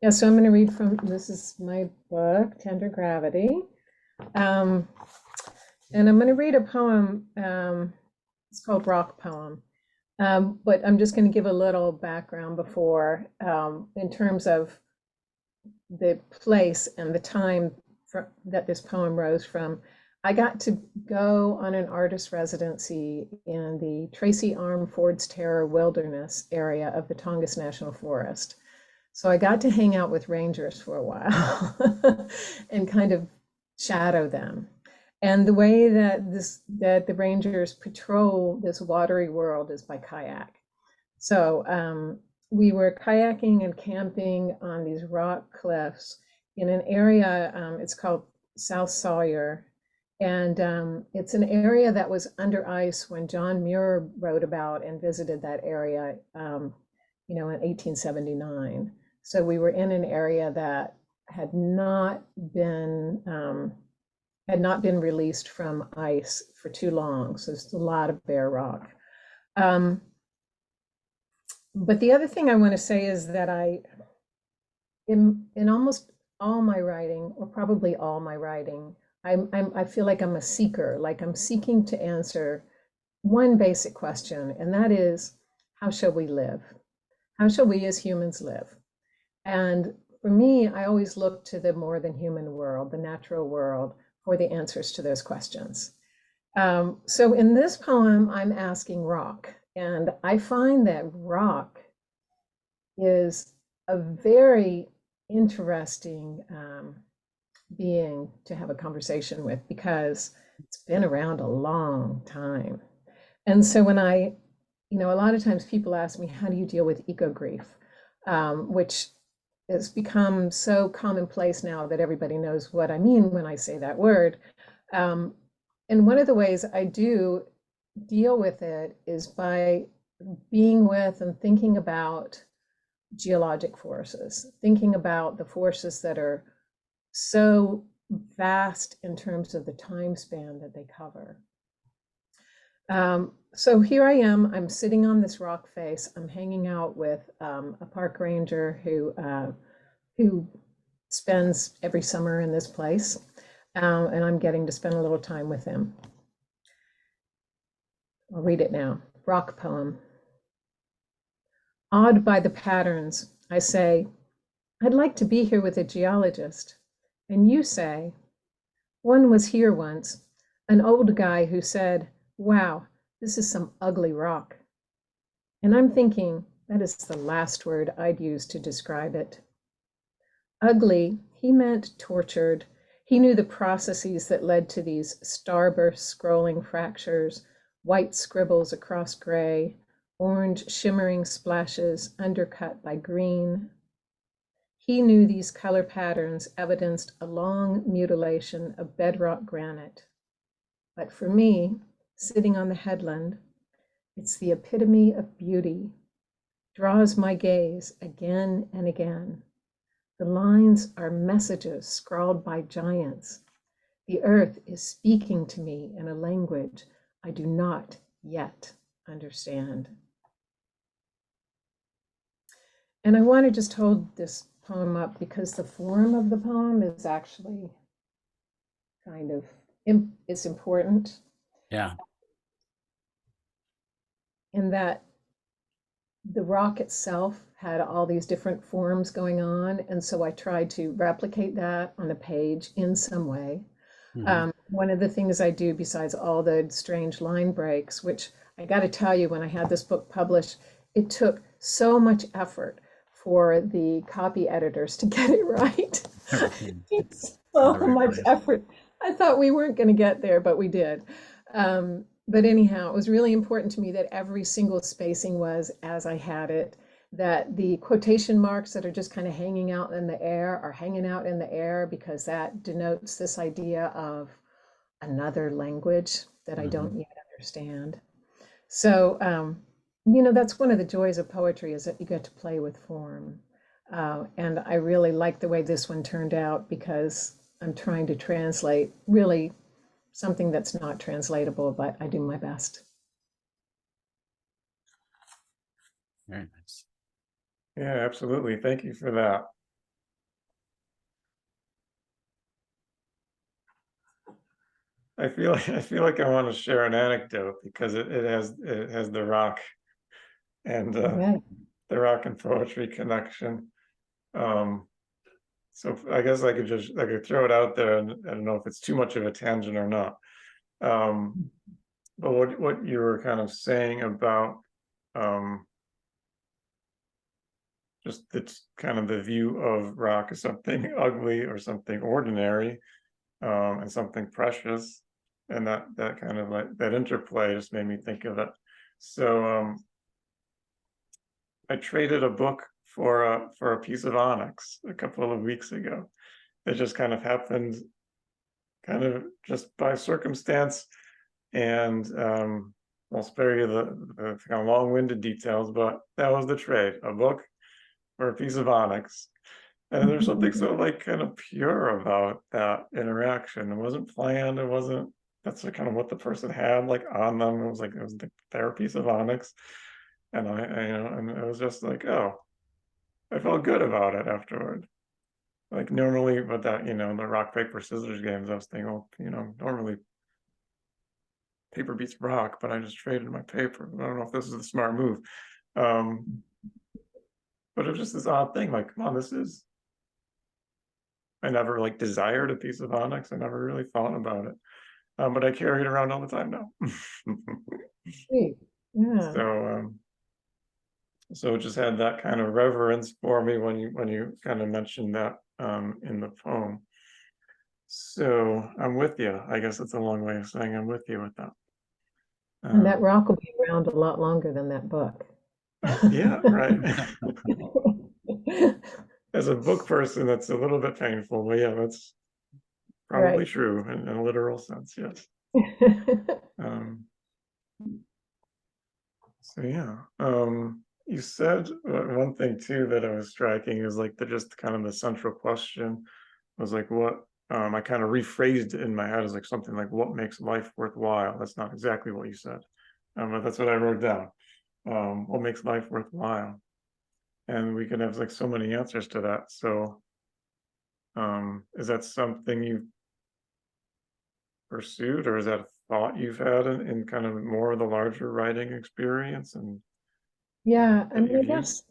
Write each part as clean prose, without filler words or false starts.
Yeah, so I'm going to read from, this is my book, Tender Gravity. And I'm going to read a poem. It's called Rock Poem. But I'm just going to give a little background before, in terms of the place and the time that this poem rose from. I got to go on an artist residency in the Tracy Arm Ford's Terror Wilderness area of the Tongass National Forest. So I got to hang out with rangers for a while and kind of shadow them. And the way that the rangers patrol this watery world is by kayak. So we were kayaking and camping on these rock cliffs in an area, it's called South Sawyer. And it's an area that was under ice when John Muir wrote about and visited that area, in 1879. So we were in an area that had not been released from ice for too long. So it's a lot of bare rock. But the other thing I want to say is that in almost all my writing, or probably all my writing, I feel like I'm a seeker, like I'm seeking to answer one basic question, and that is, how shall we live? How shall we as humans live? And for me, I always look to the more than human world, the natural world, for the answers to those questions. So in this poem, I'm asking rock, and I find that rock is a very interesting being to have a conversation with, because it's been around a long time. And so when a lot of times people ask me, how do you deal with eco-grief? Which has become so commonplace now that everybody knows what I mean when I say that word. And one of the ways I do deal with it is by being with and thinking about geologic forces, thinking about the forces that are so vast in terms of the time span that they cover. So here I am, I'm sitting on this rock face. I'm hanging out with a park ranger who spends every summer in this place, and I'm getting to spend a little time with him. I'll read it now. Rock poem. Awed by the patterns, I say, I'd like to be here with a geologist. And you say, one was here once, an old guy who said, wow, this is some ugly rock. And I'm thinking that is the last word I'd use to describe it. Ugly, he meant tortured. He knew the processes that led to these starburst scrolling fractures, white scribbles across gray, orange shimmering splashes undercut by green. He knew these color patterns evidenced a long mutilation of bedrock granite. But for me, sitting on the headland, it's the epitome of beauty, draws my gaze again and again. The lines are messages scrawled by giants. The earth is speaking to me in a language I do not yet understand. And I want to just hold this poem up because the form of the poem is actually it's important. Yeah. In that the rock itself had all these different forms going on. And so I tried to replicate that on a page in some way. Mm-hmm. One of the things I do, besides all the strange line breaks, which I got to tell you, when I had this book published, it took so much effort for the copy editors to get it right. So much effort. I thought we weren't going to get there, but we did. But anyhow, it was really important to me that every single spacing was as I had it, that the quotation marks that are just kind of hanging out in the air are hanging out in the air, because that denotes this idea of another language that I don't yet understand. So, that's one of the joys of poetry, is that you get to play with form. And I really like the way this one turned out, because I'm trying to translate really something that's not translatable, but I do my best. Very nice. Yeah, absolutely. Thank you for that. I feel like I want to share an anecdote because it has the rock and Okay. the rock and poetry connection. Um, so I guess I could throw it out there, and I don't know if it's too much of a tangent or not. Um, but what you were kind of saying about um, just it's kind of the view of rock as something ugly or something ordinary, and something precious, and that kind of like that interplay just made me think of it. So I traded a book for a piece of onyx a couple of weeks ago. It just kind of happened, kind of just by circumstance, and I'll spare you the kind of long-winded details, but that was the trade: a book for a piece of onyx. And there's something so like kind of pure about that interaction. It wasn't planned. It wasn't. That's like kind of what the person had like on them. It was like it was their piece of onyx, and and it was just like, oh, I felt good about it afterward. Like normally, but that the rock paper scissors games, I was thinking, well, normally paper beats rock, but I just traded my paper. I don't know if this is a smart move, um, but it was just this odd thing. Like, come on, this is. I never like desired a piece of onyx. I never really thought about it. But I carry it around all the time now. Sweet. Yeah. So so it just had that kind of reverence for me when you kind of mentioned that in the poem. So I'm with you. I guess it's a long way of saying I'm with you with that. And that Um, rock will be around a lot longer than that book. yeah, right. As a book person, that's a little bit painful, but yeah, that's probably Right. true in a literal sense. Yes. Um, So yeah, you said one thing too that I was striking is like the just kind of the central question was like what I kind of rephrased it in my head as like something like what makes life worthwhile. That's not exactly what you said, but that's what I wrote down. What makes life worthwhile? And we can have like so many answers to that. So, is that something you've pursued, or is that a thought you've had in kind of more of the larger writing experience and Yeah, I that mean, I you've used? guess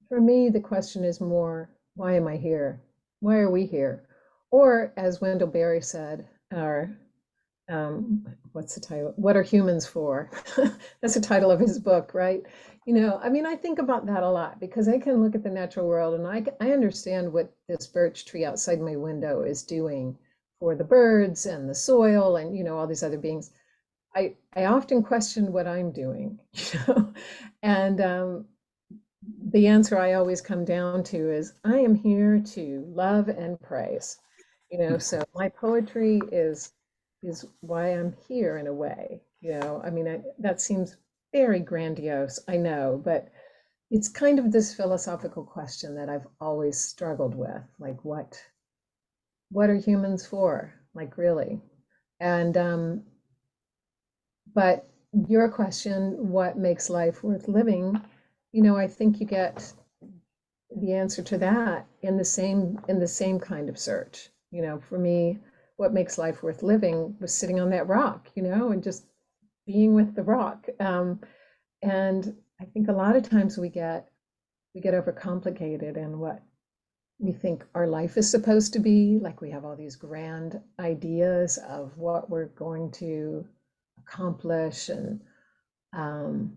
for me, the question is more, why am I here? Why are we here? Or as Wendell Berry said, or what's the title? What are humans for? That's the title of his book, right? I mean, I think about that a lot because I can look at the natural world and I understand what this birch tree outside my window is doing for the birds and the soil and, all these other beings. I often question what I'm doing, and the answer I always come down to is I am here to love and praise. So my poetry is why I'm here in a way. I mean, that seems very grandiose, I know, but it's kind of this philosophical question that I've always struggled with, like what are humans for? Like really? And but your question, what makes life worth living? I think you get the answer to that in the same kind of search. For me, what makes life worth living was sitting on that rock, and just being with the rock. And I think a lot of times we get overcomplicated in what we think our life is supposed to be. Like we have all these grand ideas of what we're going to accomplish, and um,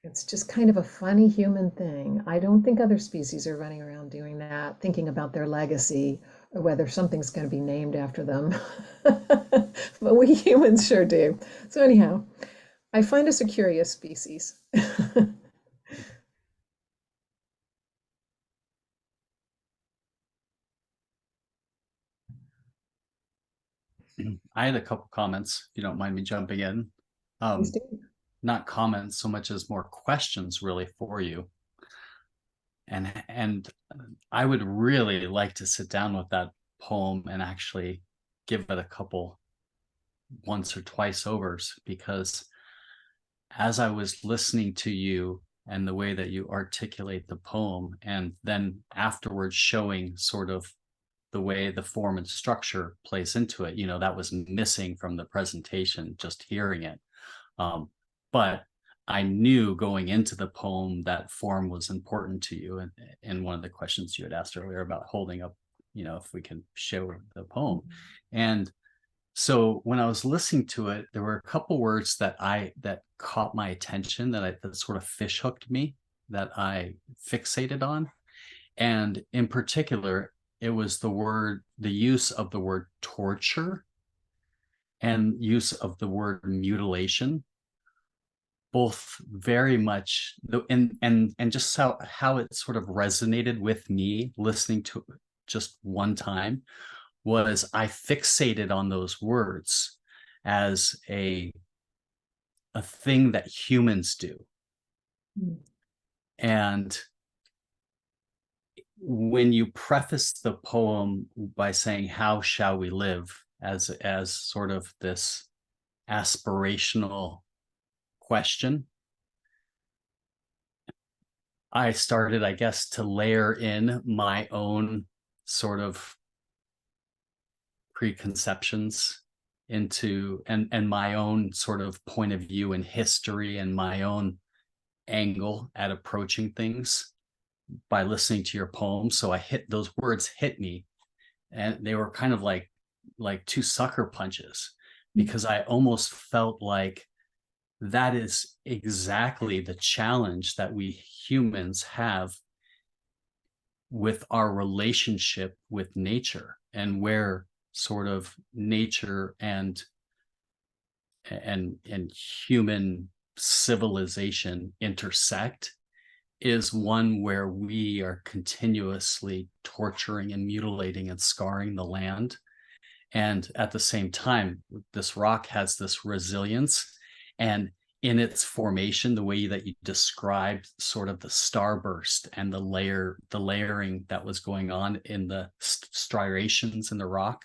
it's just kind of a funny human thing. I don't think other species are running around doing that, thinking about their legacy or whether something's going to be named after them. But we humans sure do. So, anyhow, I find us a curious species. I had a couple comments, if you don't mind me jumping in. Please Um, do. Not comments so much as more questions really for you. And I would really like to sit down with that poem and actually give it a couple once or twice overs, because as I was listening to you and the way that you articulate the poem, and then afterwards showing sort of the way the form and structure plays into it. That was missing from the presentation, just hearing it. But I knew going into the poem that form was important to you. And one of the questions you had asked earlier about holding up, if we can show the poem. And so when I was listening to it, there were a couple words that caught my attention, that sort of fish hooked me, that I fixated on. And in particular, it was the use of the word torture and use of the word mutilation, both very much, and just how it sort of resonated with me listening to it just one time. Was I fixated on those words as a thing that humans do. And when you preface the poem by saying, "How shall we live?" as sort of this aspirational question, I started, I guess, to layer in my own sort of preconceptions into and my own sort of point of view in history and my own angle at approaching things by listening to your poem. So those words hit me, and they were kind of like two sucker punches, because I almost felt like that is exactly the challenge that we humans have with our relationship with nature, and where sort of nature and human civilization intersect is one where we are continuously torturing and mutilating and scarring the land. And at the same time, this rock has this resilience, and in its formation, the way that you described sort of the starburst and the layering that was going on in the striations in the rock,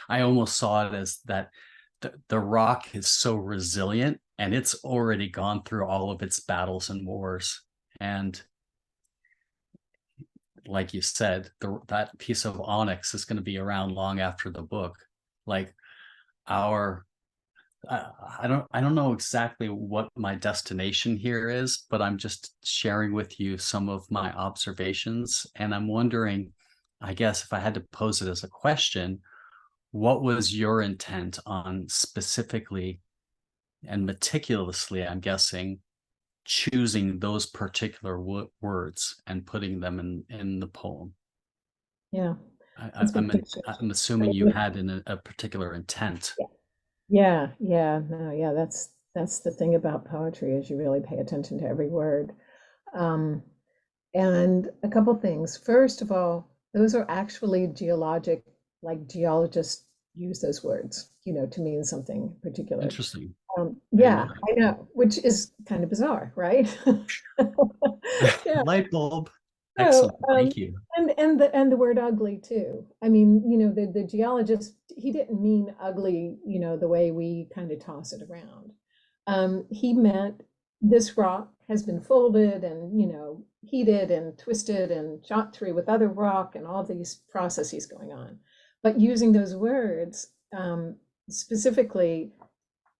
I almost saw it as that the rock is so resilient, and it's already gone through all of its battles and wars. And like you said, that piece of onyx is going to be around long after the book. Like I don't know exactly what my destination here is, but I'm just sharing with you some of my observations. And I'm wondering, I guess, if I had to pose it as a question, what was your intent on specifically and meticulously, I'm guessing, choosing those particular words and putting them in the poem? Yeah, I'm assuming you had a particular intent. Yeah, no, yeah, that's the thing about poetry, is you really pay attention to every word. And a couple things. First of all, those are actually geologists use those words, to mean something particular. Interesting. Yeah, I know, which is kind of bizarre, right? Yeah. Light bulb. Excellent. Thank you. And the word ugly too. I mean, the geologist, he didn't mean ugly, the way we kind of toss it around. He meant this rock has been folded and, heated and twisted and shot through with other rock and all these processes going on. But using those words, specifically,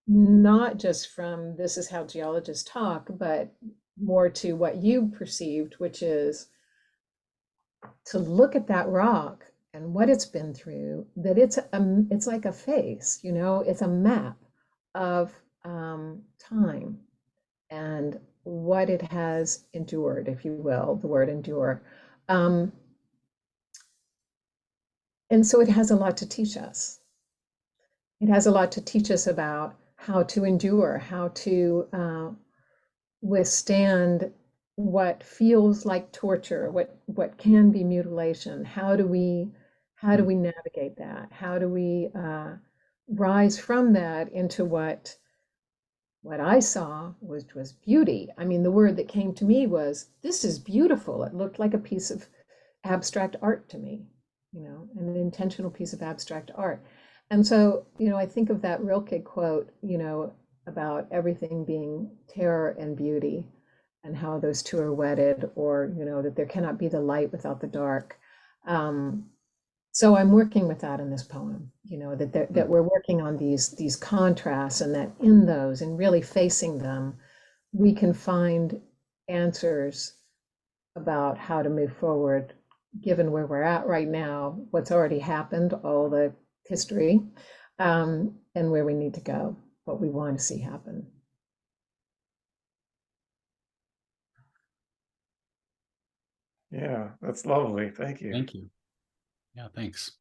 not just from this is how geologists talk, but more to what you perceived, which is to look at that rock and what it's been through, that it's like a face, it's a map of time and what it has endured, if you will, the word endure. And so it has a lot to teach us. It has a lot to teach us about how to endure, how to withstand what feels like torture, what can be mutilation. How do we navigate that? How do we rise from that into what I saw was beauty? I mean, the word that came to me was, this is beautiful. It looked like a piece of abstract art to me, an intentional piece of abstract art. And so, I think of that Rilke quote, about everything being terror and beauty, and how those two are wedded, or, that there cannot be the light without the dark. So I'm working with that in this poem, you know, that we're working on these contrasts, and that in those, and really facing them, we can find answers about how to move forward, given where we're at right now, what's already happened, all the history, and where we need to go, what we want to see happen. Yeah, that's lovely. Thank you. Thank you. Yeah, thanks.